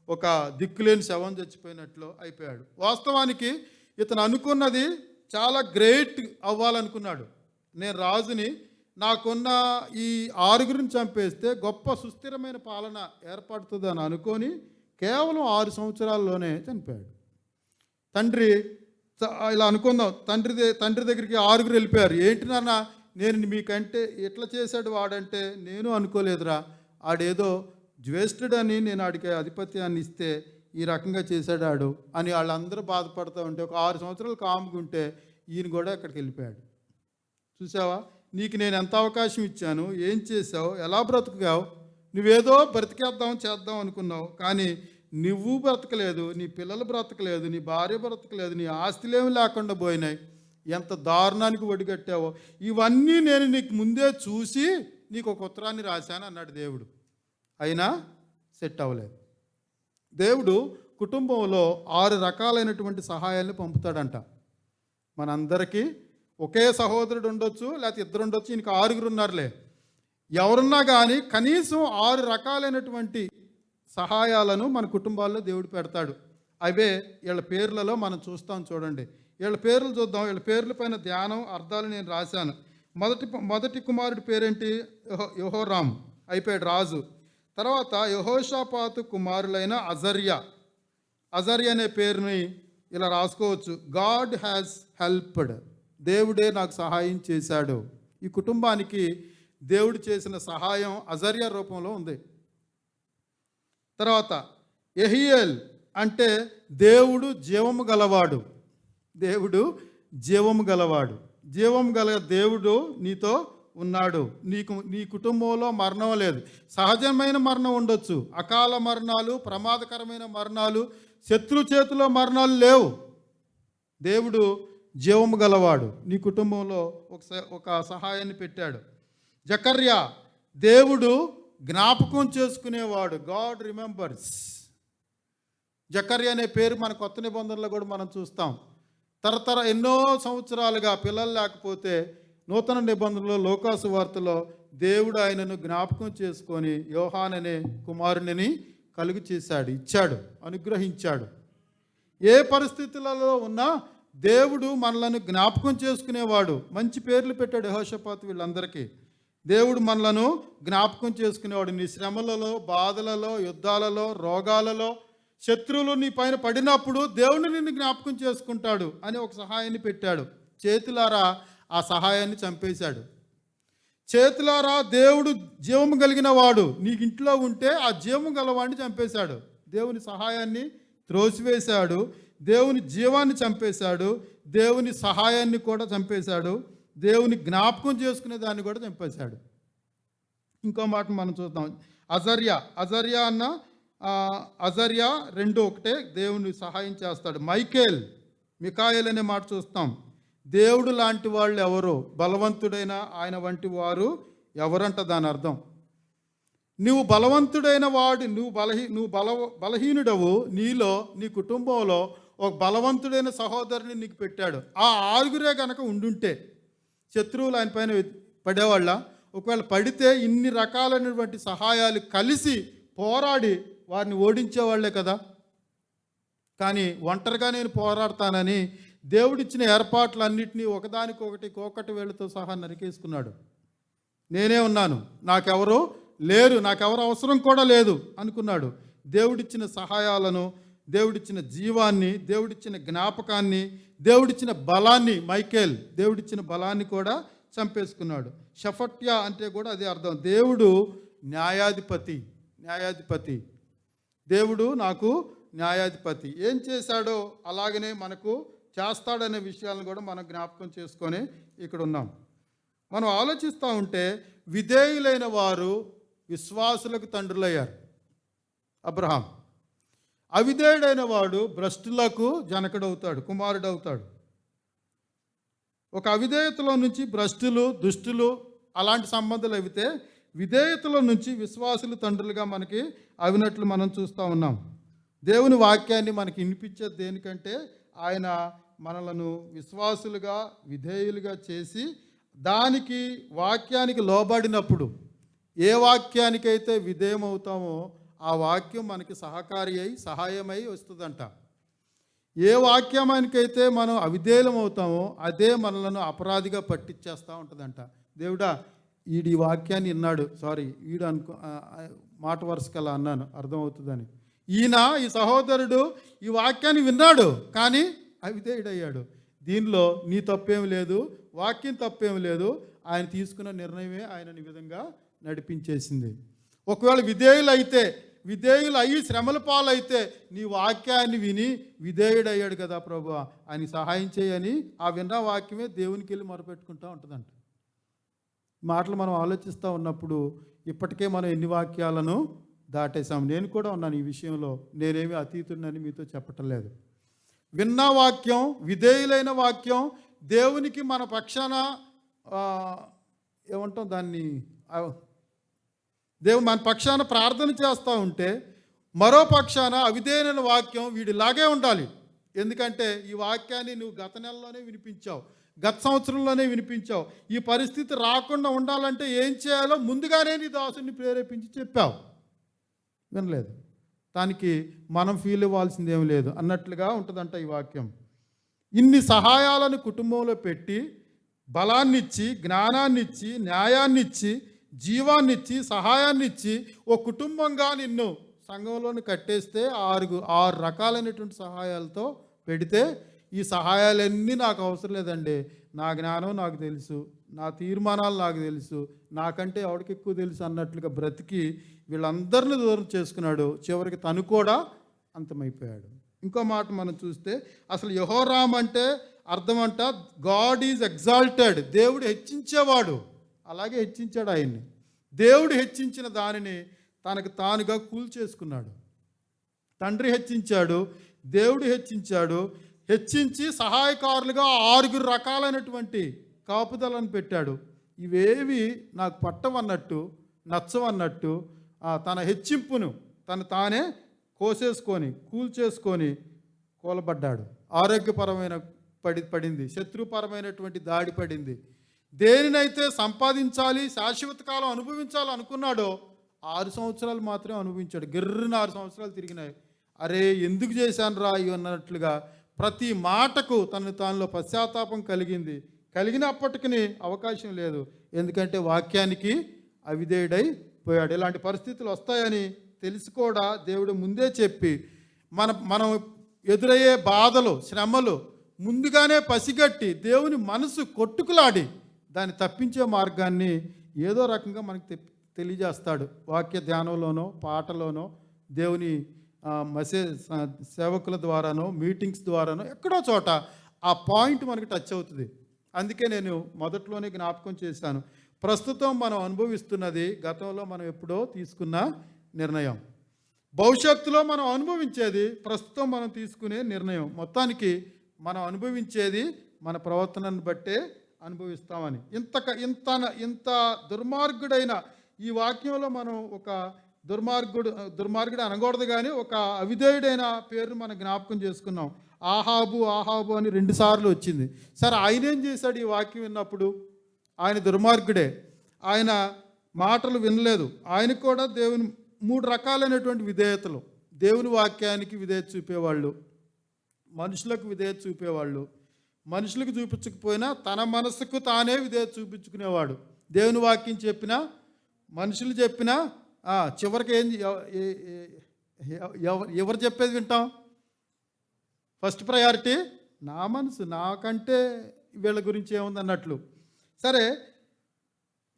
ఒక దిక్కులేని శవం చచ్చిపోయినట్లు అయిపోయాడు. వాస్తవానికి ఇతను అనుకున్నది చాలా గ్రేట్ అవ్వాలనుకున్నాడు. నేను రాజుని, నాకున్న ఈ 6 చంపేస్తే గొప్ప సుస్థిరమైన పాలన ఏర్పడుతుంది అని అనుకొని కేవలం 6 సంవత్సరాల్లోనే చనిపోయాడు. తండ్రి ఇలా అనుకుందాం, తండ్రి దగ్గరికి 6 వెళ్ళిపోయారు. ఏంటి నాన్న, నేను మీకంటే ఎట్లా చేశాడు వాడంటే, నేను అనుకోలేదురా, ఆడేదో జ్యేష్ఠుడని నేను ఆడికి ఆధిపత్యాన్ని ఇస్తే ఈ రకంగా చేశాడు ఆడు అని వాళ్ళందరూ బాధపడుతూ ఉంటే, ఒక 6 సంవత్సరాలు కాముకుంటే ఈయన కూడా అక్కడికి వెళ్ళిపోయాడు. చూసావా, నీకు నేను ఎంత అవకాశం ఇచ్చాను, ఏం చేసావు, ఎలా బ్రతుకుగావు, నువ్వేదో చేద్దాం అనుకున్నావు, కానీ నువ్వు బ్రతకలేదు, నీ పిల్లలు బ్రతకలేదు, నీ భార్య బ్రతకలేదు, నీ ఆస్తులేమి లేకుండా పోయినాయి, ఎంత దారుణానికి ఒడిగట్టావో, ఇవన్నీ నేను నీకు ముందే చూసి నీకు ఒక ఉత్తరాన్ని రాశాను అన్నాడు దేవుడు. అయినా సెట్ అవ్వలేదు. దేవుడు కుటుంబంలో 6 రకాలైనటువంటి సహాయాలను పంపుతాడంట. మనందరికీ ఒకే సహోదరుడు ఉండొచ్చు, లేకపోతే 2 ఉండొచ్చు, ఇంక 6 ఉన్నారులే. ఎవరున్నా కానీ కనీసం 6 రకాలైనటువంటి సహాయాలను మన కుటుంబాల్లో దేవుడు పెడతాడు. అవే వీళ్ళ పేర్లలో మనం చూస్తాం. చూడండి, వీళ్ళ పేర్లు చూద్దాం. వీళ్ళ పేర్ల పైన ధ్యానం, అర్థాలు నేను రాశాను. మొదటి కుమారుడి పేరేంటి? యెహోరాము, అయిపోయాడు రాజు. తర్వాత యెహోషాపాతు కుమారులైన అజర్యా అనే పేరుని ఇలా రాసుకోవచ్చు. గాడ్ హ్యాస్ హెల్ప్డ్, దేవుడే నాకు సహాయం చేశాడు. ఈ కుటుంబానికి దేవుడు చేసిన సహాయం అజర్యా రూపంలో ఉంది. తర్వాత యెహీయేల్ అంటే దేవుడు జీవము గలవాడు. దేవుడు జీవము గలవాడు. జీవము గల దేవుడు నీతో ఉన్నాడు. నీ కుటుంబంలో మరణం లేదు. సహజమైన మరణం ఉండొచ్చు, అకాల మరణాలు, ప్రమాదకరమైన మరణాలు, శత్రు చేతిలో మరణాలు లేవు. దేవుడు జీవము గలవాడు. నీ కుటుంబంలో ఒక సహాయాన్ని పెట్టాడు. జకర్యా, దేవుడు జ్ఞాపకం చేసుకునేవాడు. God remembers. జకర్యా అనే పేరు మన కొత్త నిబంధనలో కూడా మనం చూస్తాం. ఎన్నో సంవత్సరాలుగా పిల్లలు లేకపోతే నూతన నిబంధనలో లోకాసు వార్తలో దేవుడు ఆయనను జ్ఞాపకం చేసుకొని యోహాన్ అనే కుమారుని కలుగు చేశాడు, ఇచ్చాడు, అనుగ్రహించాడు. ఏ పరిస్థితులలో ఉన్నా దేవుడు మనలను జ్ఞాపకం చేసుకునేవాడు. మంచి పేర్లు పెట్టాడు యెహోషాపాతు వీళ్ళందరికీ. దేవుడు మనలను జ్ఞాపకం చేసుకునేవాడు. నీ శ్రమలలో, బాధలలో, యుద్ధాలలో, రోగాలలో, శత్రువులు నీ పైన పడినప్పుడు దేవుడు నిన్ను జ్ఞాపకం చేసుకుంటాడు అని ఒక సహాయాన్ని పెట్టాడు. చేతులారా ఆ సహాయాన్ని చంపేశాడు. చేతులారా దేవుడు జీవము కలిగిన వాడు నీకు ఇంట్లో ఉంటే ఆ జీవము గలవాడిని చంపేశాడు. దేవుని సహాయాన్ని త్రోసివేశాడు, దేవుని జీవాన్ని చంపేశాడు, దేవుని సహాయాన్ని కూడా చంపేశాడు, దేవుని జ్ఞాపకం చేసుకునే దాన్ని కూడా చంపేశాడు. ఇంకో మాట మనం చూద్దాం. అజర్యా అన్న అజర్యా 2:1 దేవుని సహాయం చేస్తాడు. మికాయేల్ అనే మాట చూస్తాం. దేవుడు లాంటి వాళ్ళు ఎవరు? బలవంతుడైన ఆయన వంటి వారు ఎవరంట దాని అర్థం. నువ్వు బలవంతుడైన వాడు, నువ్వు బలహీనుడవు. నీలో, నీ కుటుంబంలో ఒక బలవంతుడైన సహోదరుని నీకు పెట్టాడు. ఆ 6 కనుక ఉండుంటే శత్రువులు ఆయన పైన పడేవాళ్ళ? ఒకవేళ పడితే ఇన్ని రకాలైనటువంటి సహాయాలు కలిసి పోరాడి వారిని ఓడించేవాళ్లే కదా. కానీ ఒంటరిగా నేను పోరాడతానని దేవుడిచ్చిన ఏర్పాట్లన్నింటినీ ఒకదానికొకటి వేళ్ళతో సహా నరికేసుకున్నాడు. నేనే ఉన్నాను, నాకెవరూ లేరు, నాకెవరు అవసరం కూడా లేదు అనుకున్నాడు. దేవుడిచ్చిన సహాయాలను, దేవుడిచ్చిన జీవాన్ని, దేవుడిచ్చిన జ్ఞాపకాన్ని, దేవుడిచ్చిన బలాన్ని, దేవుడిచ్చిన బలాన్ని కూడా చంపేసుకున్నాడు. షఫట్యా అంటే కూడా అదే అర్థం. దేవుడు న్యాయాధిపతి. దేవుడు నాకు న్యాయాధిపతి. ఏం చేశాడో అలాగనే మనకు చేస్తాడనే విషయాలను కూడా మనం జ్ఞాపకం చేసుకొని ఇక్కడ ఉన్నాం. మనం ఆలోచిస్తూ ఉంటే విధేయులైన వారు విశ్వాసులకు తండ్రులయ్యారు. అబ్రహాం. అవిధేయుడైన వాడు భ్రష్టులకు జనకుడవుతాడు, కుమారుడవుతాడు. ఒక అవిధేయతలో నుంచి భ్రష్టులు, దుష్టులు అలాంటి సంబంధాలు అయితే విధేయతలో నుంచి విశ్వాసులు తండ్రులుగా మనకి అవినట్లు మనం చూస్తూ ఉన్నాం. దేవుని వాక్యాన్ని మనకి వినిపించేది దేనికంటే ఆయన మనలను విశ్వాసులుగా, విధేయులుగా చేసి దానికి వాక్యానికి లోబడినప్పుడు ఏ వాక్యానికైతే విధేయమవుతామో ఆ వాక్యం మనకి సహాయమై వస్తుందంట. ఏ వాక్యానికైతే మనం అవిధేయులం అవుతామో అదే మనలను అపరాధిగా పట్టించేస్తూ ఉంటుందంట. దేవుడా, ఈ వాక్యాన్ని విన్నాడు, వీడు మాట వరుసకలా అన్నాను అర్థమవుతుందని. ఈ సహోదరుడు ఈ వాక్యాన్ని విన్నాడు కానీ అవిధేయుడయ్యాడు. దీనిలో నీ తప్పేం లేదు, వాక్యం తప్పేం లేదు, ఆయన తీసుకున్న నిర్ణయమే ఆయనని ఈ విధంగా నడిపించేసింది. ఒకవేళ విధేయులు అయ్యి శ్రమల పాలైతే నీ వాక్యాన్ని విని విధేయుడయ్యాడు కదా ప్రభు, ఆయన సహాయం చేయని ఆ విన్న వాక్యమే దేవునికి వెళ్ళి మొరపెట్టుకుంటూ ఉంటుందంట. మాటలు మనం ఆలోచిస్తూ ఉన్నప్పుడు ఇప్పటికే మనం ఎన్ని వాక్యాలను దాటేశాం. నేను కూడా ఉన్నాను ఈ విషయంలో, నేనేమి అతీతుడినని మీతో చెప్పటం లేదు. విన్న వాక్యం, విధేయులైన వాక్యం, దేవునికి మన పక్షాన ఏమంటాం దాన్ని, దేవుడు మన పక్షాన ప్రార్థన చేస్తూ ఉంటే మరో పక్షాన అవిధేయమైన వాక్యం వీడిలాగే ఉండాలి. ఎందుకంటే ఈ వాక్యాన్ని నువ్వు గత నెలలోనే వినిపించావు, గత సంవత్సరంలోనే వినిపించావు. ఈ పరిస్థితి రాకుండా ఉండాలంటే ఏం చేయాలో ముందుగానే నీ దాసుని ప్రేరేపించి చెప్పావు, వినలేదు. దానికి మనం ఫీల్ ఇవ్వాల్సింది ఏమి లేదు అన్నట్లుగా ఉంటుందంట ఈ వాక్యం. ఇన్ని సహాయాలను కుటుంబంలో పెట్టి బలాన్నిచ్చి, జ్ఞానాన్నిచ్చి, న్యాయాన్నిచ్చి, జీవాన్నిచ్చి, సహాయాన్నిచ్చి ఓ కుటుంబంగా నిన్ను సంఘంలోని కట్టేస్తే 6 రకాలైనటువంటి సహాయాలతో పెడితే ఈ సహాయాలన్నీ నాకు అవసరం లేదండి, నా జ్ఞానం నాకు తెలుసు, నా తీర్మానాలు నాకు తెలుసు, నాకంటే ఎవరికి ఎక్కువ తెలుసు అన్నట్లుగా బ్రతికి వీళ్ళందరినీ దూరం చేసుకున్నాడు. చివరికి తను కూడా అంతమైపోయాడు. ఇంకో మాట మనం చూస్తే అసలు యెహోరాము అంటే అర్థం అంట గాడ్ ఈజ్ ఎగ్జాల్టెడ్, దేవుడు హెచ్చించేవాడు. అలాగే హెచ్చించాడు ఆయన్ని. దేవుడు హెచ్చించిన దానిని తనకు తానుగా కూల్చేసుకున్నాడు. తండ్రి హెచ్చించాడు, దేవుడు హెచ్చించాడు. హెచ్చించి సహాయకారులుగా 6 రకాలైనటువంటి కాపుదలను పెట్టాడు. ఇవేవి నాకు పట్టవన్నట్టు, నచ్చవన్నట్టు తన హెచ్చింపును తానే కోసేసుకొని, కూల్చేసుకొని కూలబడ్డాడు. ఆరోగ్యపరమైన పడింది, శత్రుపరమైనటువంటి దాడి పడింది. దేనినైతే సంపాదించాలి, శాశ్వత కాలం అనుభవించాలి అనుకున్నాడో 6 సంవత్సరాలు మాత్రమే అనుభవించాడు. గిర్రున 6 సంవత్సరాలు తిరిగినాయి. అరే ఎందుకు చేశాను రా అన్నట్లుగా ప్రతి మాటకు తానులో పశ్చాత్తాపం కలిగినప్పటికీ అవకాశం లేదు. ఎందుకంటే వాక్యానికి అవిధేయుడై పోయాడు. ఇలాంటి పరిస్థితులు వస్తాయని తెలిసి కూడా దేవుడు ముందే చెప్పి మనం ఎదురయ్యే బాధలు, శ్రమలు ముందుగానే పసిగట్టి దేవుని మనసు కొట్టుకులాడి దాన్ని తప్పించే మార్గాన్ని ఏదో రకంగా మనకు తెలియజేస్తాడు. వాక్య ధ్యానంలోనో, పాటలోనో, దేవుని సేవకుల ద్వారానో, మీటింగ్స్ ద్వారానో ఎక్కడో చోట ఆ పాయింట్ మనకి టచ్ అవుతుంది. అందుకే నేను మొదట్లోనే జ్ఞాపకం చేశాను, ప్రస్తుతం మనం అనుభవిస్తున్నది గతంలో మనం ఎప్పుడో తీసుకున్న నిర్ణయం, భవిష్యత్తులో మనం అనుభవించేది ప్రస్తుతం మనం తీసుకునే నిర్ణయం. మొత్తానికి మనం అనుభవించేది మన ప్రవర్తనను బట్టే అనుభవిస్తామని. ఇంత దుర్మార్గుడైన ఈ వాక్యంలో మనం ఒక దుర్మార్గుడు అనకూడదు, కానీ ఒక అవిధేయుడైన పేరును మనం జ్ఞాపకం చేసుకున్నాం. ఆహాబు అని 2 సార్లు వచ్చింది. సరే, ఆయన ఏం చేశాడు? ఈ వాక్యం విన్నప్పుడు ఆయన దుర్మార్గుడే, ఆయన మాటలు వినలేదు. ఆయనకు కూడా దేవుని 3 రకాలైనటువంటి విధేయతలు. దేవుని వాక్యానికి విధేయత చూపేవాళ్ళు, మనుషులకు విధేయత చూపేవాళ్ళు, మనుషులకు చూపించకపోయినా తన మనసుకు తానే విధేయత చూపించుకునేవాడు. దేవుని వాక్యం చెప్పినా, మనుషులు చెప్పినా చివరికి ఎవరు చెప్పేది వింటాం? ఫస్ట్ ప్రయారిటీ నా మనసు, నాకంటే వీళ్ళ గురించి ఏముంది అన్నట్లు. సరే,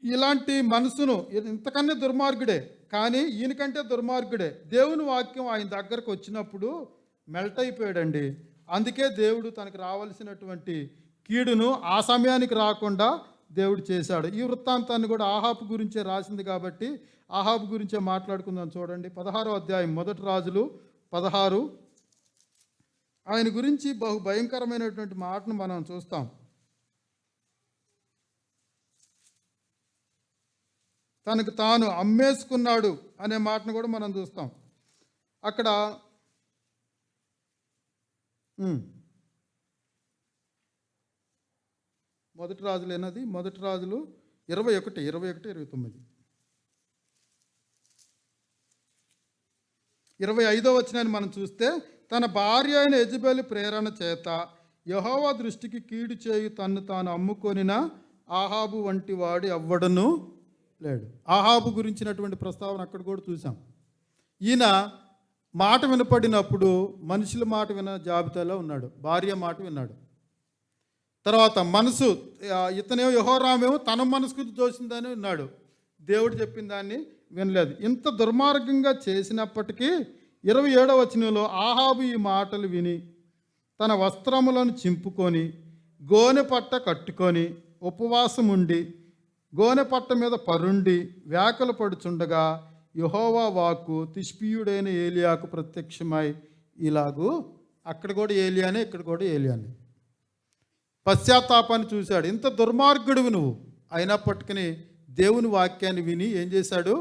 ఇలాంటి మనసును ఇంతకన్నా దుర్మార్గుడే, కానీ ఈయనకంటే దుర్మార్గుడే. దేవుని వాక్యం ఆయన దగ్గరకు వచ్చినప్పుడు మెల్ట్ అయిపోయాడండి. అందుకే దేవుడు తనకు రావాల్సినటువంటి కీడును ఆ సమయానికి రాకుండా దేవుడు చేశాడు. ఈ వృత్తాంతాన్ని కూడా ఆహాబు గురించే రాసింది కాబట్టి ఆహాబు గురించే మాట్లాడుకుందాం. చూడండి, 16వ అధ్యాయం, మొదటి రాజులు 16. ఆయన గురించి బహు భయంకరమైనటువంటి మాటను మనం చూస్తాం. తనకు తాను అమ్మేసుకున్నాడు అనే మాటను కూడా మనం చూస్తాం. అక్కడ మొదటి రాజులు ఏనది, మొదటి రాజులు 21, 29. 25వ వచనాన్ని మనం చూస్తే, తన భార్య అయిన యెజెబెలు ప్రేరణ చేత యెహోవా దృష్టికి కీడు చేయు తన్ను తాను అమ్ముకొనిన ఆహాబు వంటి వాడు ఎవ్వడను లేడు. ఆహాబు గురించినటువంటి ప్రస్తావన అక్కడ కూడా చూసాం. ఈయన మాట వినపడినప్పుడు మనుషుల మాట విన జాబితాలో ఉన్నాడు, భార్య మాట విన్నాడు. తర్వాత మనసు, ఇతనేమో యెహోరామేమో తన మనసుకు దోసిందని ఉన్నాడు, దేవుడు చెప్పిన దాన్ని వినలేదు. ఇంత దుర్మార్గంగా చేసినప్పటికీ 27వ వచనంలో ఆహాబు ఈ మాటలు విని తన వస్త్రములను చింపుకొని గోనె పట్ట కట్టుకొని ఉపవాసం ఉండి గోనె పట్ట మీద పరుండి వ్యాకులు పడుచుండగా యెహోవా వాక్కు తిష్బీయుడైన ఏలియాకు ప్రత్యక్షమై ఇలాగూ, అక్కడ కూడా ఏలియానే, ఇక్కడ కూడా ఏలియానే, పశ్చాత్తాపాన్ని చూశాడు. ఇంత దుర్మార్గుడివి నువ్వు, అయినప్పటికీ దేవుని వాక్యాన్ని విని ఏం చేశాడు?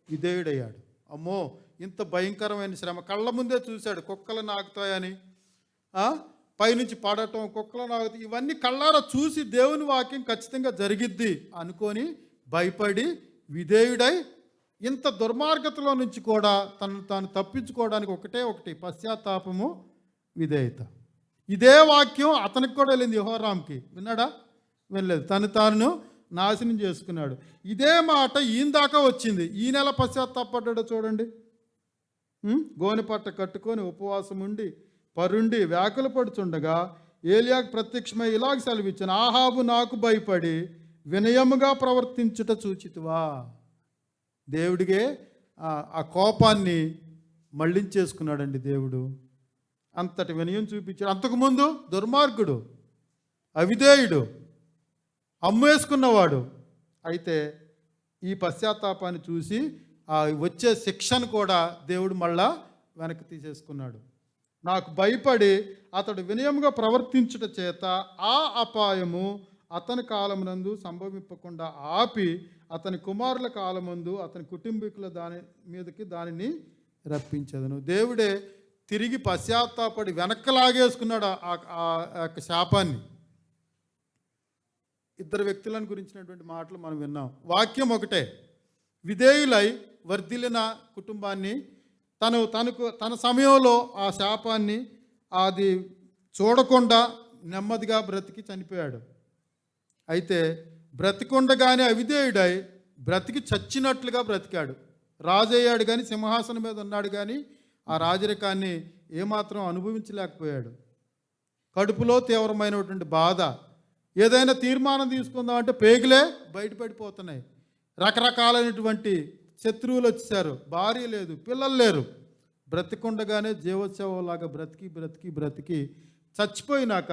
విధేయుడయ్యాడు. అమ్మో, ఇంత భయంకరమైన శ్రమ కళ్ళ ముందే చూశాడు. కుక్కలు నాకుతాయని, పైనుంచి పడటం, కుక్కలు నాకుతాయి, ఇవన్నీ కళ్ళారా చూసి దేవుని వాక్యం ఖచ్చితంగా జరిగిద్ది అనుకొని భయపడి విధేయుడై ఇంత దుర్మార్గతలో నుంచి కూడా తాను తప్పించుకోవడానికి ఒకటి పశ్చాత్తాపము, విధేయత. ఇదే వాక్యం అతనికి కూడా వెళ్ళింది, యెహోరాంకి. విన్నాడా? వెళ్ళలేదు. తాను నాశనం చేసుకున్నాడు. ఇదే మాట ఈయన దాకా వచ్చింది. ఈయన ఎలా పశ్చాత్తాపడ్డాడో చూడండి. గోనె పట్ట కట్టుకొని ఉపవాసం ఉండి పరుండి వ్యాకులు పడుచుండగా ఏలియాకు ప్రత్యక్షమై ఇలాగ సెలవిచ్చాను, ఆహాబు నాకు భయపడి వినయముగా ప్రవర్తించుట చూచితివా. దేవుడికే ఆ కోపాన్ని మళ్ళించేసుకున్నాడండి దేవుడు. అంతటి వినయం చూపించాడు. అంతకుముందు దుర్మార్గుడు, అవిధేయుడు, అమ్మేసుకున్నవాడు. అయితే ఈ పశ్చాత్తాపాన్ని చూసి వచ్చే శిక్షను కూడా దేవుడు మళ్ళా వెనక్కి తీసేసుకున్నాడు. నాకు భయపడి అతడు వినయముగా ప్రవర్తించుట చేత ఆ అపాయము అతని కాలమునందు సంభవింపకుండా ఆపి అతని కుమారుల కాలమందు అతని కుటుంబీకుల దానిని రప్పించదను. దేవుడే తిరిగి పశ్చాత్తాపడి వెనక్కి లాగేసుకున్నాడు ఆ యొక్క శాపాన్ని. 2 వ్యక్తులను గురించినటువంటి మాటలు మనం విన్నాం. వాక్యం ఒకటే, విధేయులై వర్ధిల్లిన కుటుంబాన్ని తన సమయంలో ఆ శాపాన్ని అది చూడకుండా నెమ్మదిగా బ్రతికి చనిపోయాడు. అయితే బ్రతికుండగానే అవిధేయుడై బ్రతికి చచ్చినట్లుగా బ్రతికాడు. రాజు అయ్యాడు కానీ, సింహాసనం మీద ఉన్నాడు కానీ ఆ రాజరికాన్ని ఏమాత్రం అనుభవించలేకపోయాడు. కడుపులో తీవ్రమైనటువంటి బాధ. ఏదైనా తీర్మానం తీసుకుందామంటే పేగులే బయటపడిపోతున్నాయి. రకరకాలైనటువంటి శత్రువులు వచ్చేసారు, భార్య లేదు, పిల్లలు లేరు. బ్రతికుండగానే జీవోత్సవంలాగా బ్రతికి బ్రతికి బ్రతికి చచ్చిపోయినాక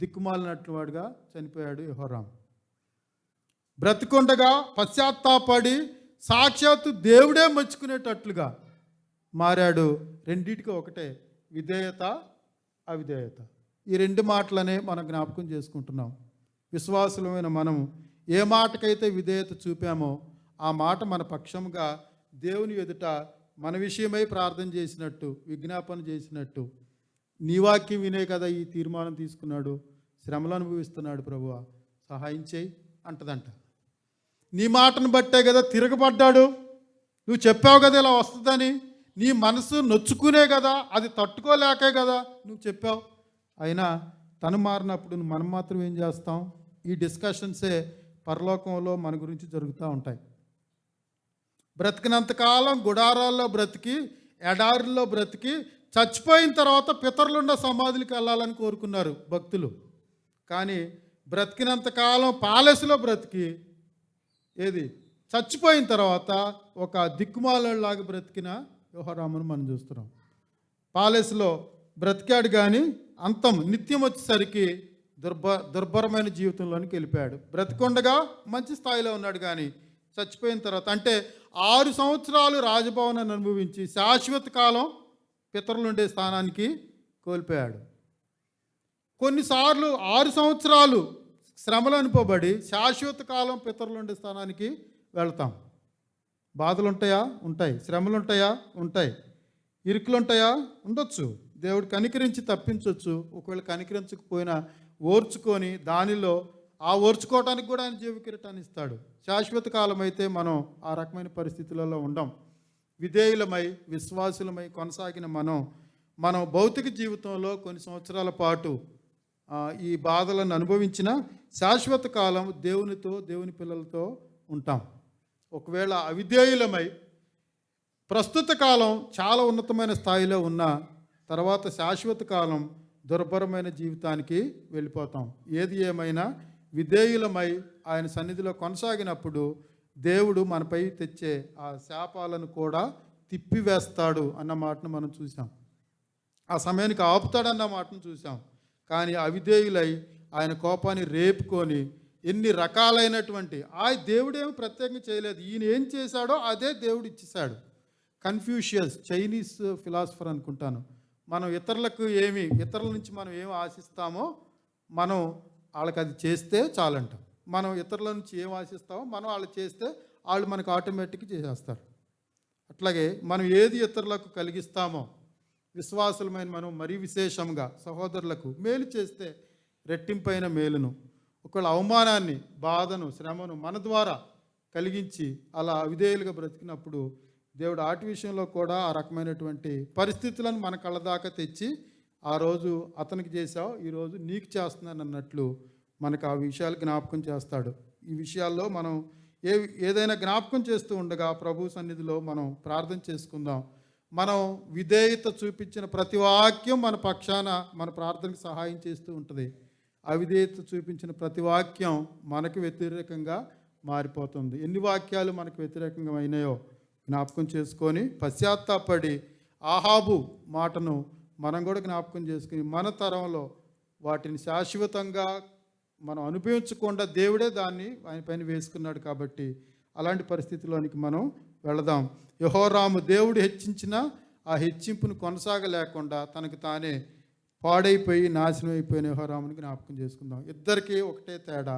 దిక్కుమాలినట్లు వాడుగా చనిపోయాడు యెహోరాము. బ్రతికుండగా పశ్చాత్తాపడి సాక్షాత్తు దేవుడే మెచ్చుకునేటట్లుగా మారాడు. రెండిటికి ఒకటే, విధేయత అవిధేయత. ఈ రెండు మాటలనే మనం జ్ఞాపకం చేసుకుంటున్నాం. విశ్వాసులమైన మనం ఏ మాటకైతే విధేయత చూపామో ఆ మాట మన పక్షంగా దేవుని ఎదుట మన విషయమై ప్రార్థన చేసినట్టు, విజ్ఞాపన చేసినట్టు, నీ వాక్యం వినే కదా ఈ తీర్మానం తీసుకున్నాడు, శ్రమలు అనుభవిస్తున్నాడు, ప్రభువా సహాయం చేయి అంటదంట. నీ మాటను బట్టే కదా తిరగబడ్డాడు, నువ్వు చెప్పావు కదా ఇలా వస్తుందని, నీ మనసు నొచ్చుకునే కదా, అది తట్టుకోలేకే కదా నువ్వు చెప్పావు. అయినా తను మారినప్పుడు మనం మాత్రం ఏం చేస్తాం? ఈ డిస్కషన్సే పరలోకంలో మన గురించి జరుగుతూ ఉంటాయి. బ్రతికినంతకాలం గుడారాల్లో బ్రతికి, ఎడారిలో బ్రతికి, చచ్చిపోయిన తర్వాత పితరులుండ సమాధులకి వెళ్ళాలని కోరుకున్నారు భక్తులు. కానీ బ్రతికినంతకాలం ప్యాలెస్లో బ్రతికి, ఏది చచ్చిపోయిన తర్వాత ఒక దిక్కుమాలలాగా బ్రతికిన యెహోరామును మనం చూస్తున్నాం. ప్యాలెస్లో బ్రతికాడు కానీ అంతం నిత్యం వచ్చేసరికి దుర్భరమైన జీవితంలోనికి వెళ్ళిపోయాడు. బ్రతికొండగా మంచి స్థాయిలో ఉన్నాడు కానీ చచ్చిపోయిన తర్వాత, అంటే 6 సంవత్సరాలు రాజభవనాన్ని అనుభవించి శాశ్వత కాలం పితరులుండే స్థానానికి కోల్పోయాడు. కొన్నిసార్లు 6 సంవత్సరాలు శ్రమలు అనుకోబడి శాశ్వత కాలం పితరులుండే స్థానానికి వెళ్తాం. బాధలు ఉంటాయా? ఉంటాయి. శ్రమలు ఉంటాయా? ఉంటాయి. ఇరుకులు ఉంటాయా? ఉండొచ్చు. దేవుడు కనికరించి తప్పించవచ్చు. ఒకవేళ కనికరించకపోయినా ఓర్చుకొని దానిలో ఆ ఓర్చుకోవడానికి కూడా ఆయన జీవ కిరీటాన్ని ఇస్తాడు. శాశ్వత కాలం అయితే మనం ఆ రకమైన పరిస్థితులలో ఉండం. విధేయులమై విశ్వాసులమై కొనసాగిన మనం భౌతిక జీవితంలో కొన్ని సంవత్సరాల పాటు ఈ బాధలను అనుభవించిన శాశ్వత కాలం దేవునితో, దేవుని పిల్లలతో ఉంటాం. ఒకవేళ అవిధేయులమై ప్రస్తుత కాలం చాలా ఉన్నతమైన స్థాయిలో ఉన్న తర్వాత శాశ్వత కాలం దుర్భరమైన జీవితానికి వెళ్ళిపోతాం. ఏది ఏమైనా విధేయులమై ఆయన సన్నిధిలో కొనసాగినప్పుడు దేవుడు మనపై తెచ్చే ఆ శాపాలను కూడా తిప్పివేస్తాడు అన్న మాటను మనం చూసాం. ఆ సమయానికి ఆపుతాడన్న మాటను చూసాం. కానీ అవిధేయులై ఆయన కోపాన్ని రేపుకొని ఎన్ని రకాలైనటువంటి దేవుడేమి ప్రత్యేకంగా చేయలేదు, ఈయన ఏం చేశాడో అదే దేవుడు ఇచ్చేశాడు. కన్ఫ్యూషియస్, చైనీస్ ఫిలాసఫర్ అనుకుంటాను. మనం ఇతరుల నుంచి మనం ఏమి ఆశిస్తామో మనం వాళ్ళకి అది చేస్తే చాలంట. మనం ఇతరుల నుంచి ఏం ఆశిస్తామో మనం వాళ్ళు చేస్తే వాళ్ళు మనకు ఆటోమేటిక్గా చేసేస్తారు. అట్లాగే మనం ఏది ఇతరులకు కలిగిస్తామో, విశ్వాసులమైన మనం మరీ విశేషంగా సహోదరులకు మేలు చేస్తే రెట్టింపైన మేలును, ఒకవేళ అవమానాన్ని, బాధను, శ్రమను మన ద్వారా కలిగించి అలా అవిధేయులుగా బ్రతికినప్పుడు దేవుడు ఆటి విషయంలో కూడా ఆ రకమైనటువంటి పరిస్థితులను మన కళ్ళ దాకా తెచ్చి, ఆ రోజు అతనికి చేసావు, ఈరోజు నీకు చేస్తున్నాను అన్నట్లు మనకు ఆ విషయాలు జ్ఞాపకం చేస్తాడు. ఈ విషయాల్లో మనం ఏదైనా జ్ఞాపకం చేస్తూ ఉండగా ప్రభు సన్నిధిలో మనం ప్రార్థన చేసుకుందాం. మనం విధేయత చూపించిన ప్రతి వాక్యం మన పక్షాన మన ప్రార్థనకు సహాయం చేస్తూ ఉంటుంది. అవిధేయత చూపించిన ప్రతి వాక్యం మనకు వ్యతిరేకంగా మారిపోతుంది. ఎన్ని వాక్యాలు మనకు వ్యతిరేకంగా అయినాయో జ్ఞాపకం చేసుకొని పశ్చాత్తాపడి ఆహాబు మాటను మనం కూడా జ్ఞాపకం చేసుకుని మన తరంలో వాటిని శాశ్వతంగా మనం అనుభవించకుండా దేవుడే దాన్ని ఆయన పైన వేసుకున్నాడు. కాబట్టి అలాంటి పరిస్థితిలోనికి మనం వెళదాం. యెహోరాము దేవుడు హెచ్చించిన ఆ హెచ్చింపును కొనసాగలేకుండా తనకు తానే పాడైపోయి నాశనం అయిపోయిన యెహోరాముని జ్ఞాపకం చేసుకుందాం. ఇద్దరికీ ఒకటే తేడా,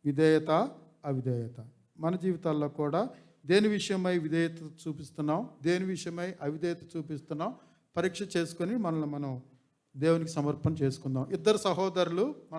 విధేయత అవిధేయత. మన జీవితాల్లో కూడా దేని విషయమై విధేయత చూపిస్తున్నాం, దేని విషయమై అవిధేయత చూపిస్తున్నాం పరీక్ష చేసుకొని మనల్ని మనం దేవునికి సమర్పణ చేసుకుందాం. ఇద్దరు సహోదరులు